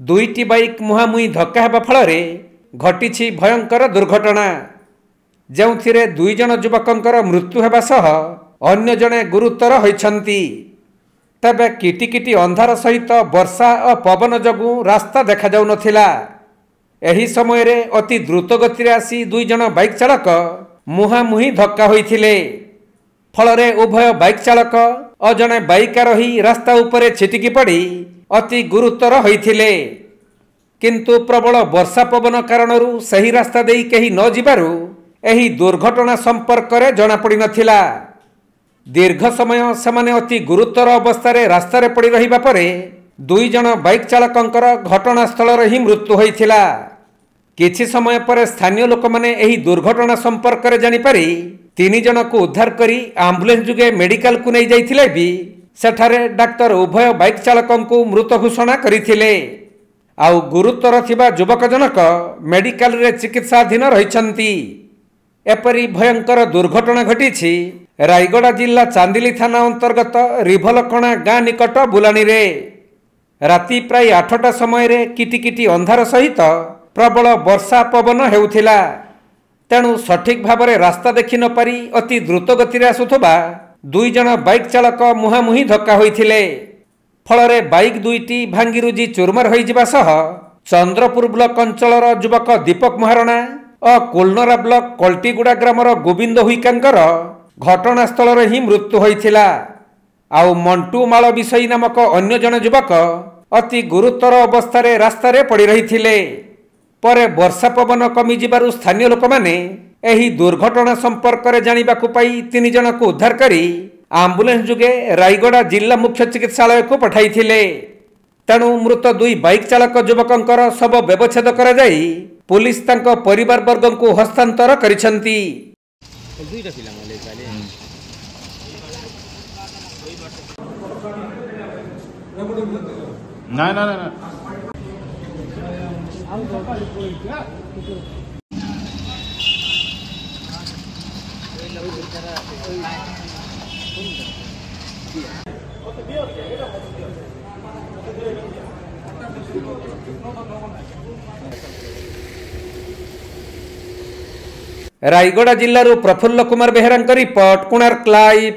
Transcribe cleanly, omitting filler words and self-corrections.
दुईटी bike मुहांमुही धक्का हेबा फଳରେ घटिछि भयंकर दुर्घटना ଯେଉଁଥିରେ ଦୁଇ ଜଣ ଯୁବକଙ୍କର ମୃତ୍ୟୁ ହେବା ସହ ଅନ୍ୟ ଜଣେ ଗୁରୁତର ହୋଇଛନ୍ତି। ତେବେ କିଟିକିଟି ଅନ୍ଧାର ସହିତ ବର୍ଷା ଓ ପବନ ଯୋଗୁଁ ରାସ୍ତା ଦେଖାଯାଉନଥିଲା। ଏହି ସମୟରେ ଅତି ଦ୍ରୁତ ଗତିରେ ଆସି ଦୁଇ ଜଣ ବାଇକ୍ ଚାଳକ ମୁହାଁମୁହିଁ ଧକ୍କା ହୋଇଥିଲେ। ଫଳରେ ଉଭୟ ବାଇକ୍ ଚାଳକ ଓ ଜଣେ ବାଇକ୍ ଆରୋହୀ ରାସ୍ତା ଉପରେ ଛିଟିକି ପଡ଼ି ଅତି ଗୁରୁତର ହୋଇଥିଲେ। କିନ୍ତୁ ପ୍ରବଳ ବର୍ଷା ପବନ କାରଣରୁ ସେହି ରାସ୍ତା ଦେଇ କେହି ନ ଯିବାରୁ ଏହି ଦୁର୍ଘଟଣା ସମ୍ପର୍କରେ ଜଣାପଡ଼ିନଥିଲା। ଦୀର୍ଘ ସମୟ ସେମାନେ ଅତି ଗୁରୁତର ଅବସ୍ଥାରେ ରାସ୍ତାରେ ପଡ଼ି ରହିବା ପରେ ଦୁଇ ଜଣ ବାଇକ୍ ଚାଳକଙ୍କର ଘଟଣାସ୍ଥଳରେ ହିଁ ମୃତ୍ୟୁ ହୋଇଥିଲା। କିଛି ସମୟ ପରେ ସ୍ଥାନୀୟ ଲୋକମାନେ ଏହି ଦୁର୍ଘଟଣା ସମ୍ପର୍କରେ ଜାଣିପାରି ତିନି ଜଣଙ୍କୁ ଉଦ୍ଧାର କରି ଆମ୍ବୁଲାନ୍ସ ଯୋଗେ ମେଡିକାଲକୁ ନେଇ ଯାଇଥିଲେ ବି ସେଠାରେ ଡାକ୍ତର ଉଭୟ ବାଇକ୍ ଚାଳକଙ୍କୁ ମୃତ ଘୋଷଣା କରିଥିଲେ। ଆଉ ଗୁରୁତର ଥିବା ଯୁବକ ଜଣକ ମେଡିକାଲରେ ଚିକିତ୍ସାଧୀନ ରହିଛନ୍ତି। एपरी भयंकर दुर्घटना घटी रायगड़ा जिला चांदिली थाना अंतर्गत रिभलकणा गाँ निकट बुलानी रे राति प्राय 8टा समय किटिकिटी अंधार सहित प्रबल वर्षा पवन हेउथिला। तेणु सठिक भाव में रास्ता देखि न पारी अति द्रुत गति आसुथबा दुई जण बाइक चालक मुहांमुही धक्का होइथिले। फଳରେ बाइक दुईटी भांगिरुजी चुरमार होइजिबा सह चंद्रपुर ब्लॉक अंचलर युवक दीपक महारणा और कोलनरा ब्लॉक कल्टीगुड़ा ग्रामर गोविंद हुईकांकर घटनास्थल ही मृत्यु होइथिला। आउ मंटू माल विषयी नामक अन्य जन युवक अति गुरुतर अवस्था रास्तार पड़ी रही। परे वर्षा पवन कमी जिबारु स्थानीय लोक माने एही दुर्घटना संपर्क में जानिबाकु पाई तीन जन को उद्धार करी आम्बुलेंस जुगे रायगड़ा जिला मुख्य चिकित्सालय को पठाइथिले। तेणु मृत दुई बाइक चालक युवकंकर शव व्यवच्छेद करा जाई पुलिस तांको परिवार वर्ग को हस्तांतर करिसंती। रायगड़ा जिल्लारू प्रफुल्ल कुमार बेहेरा रिपोर्ट, कोणार्क लाइव।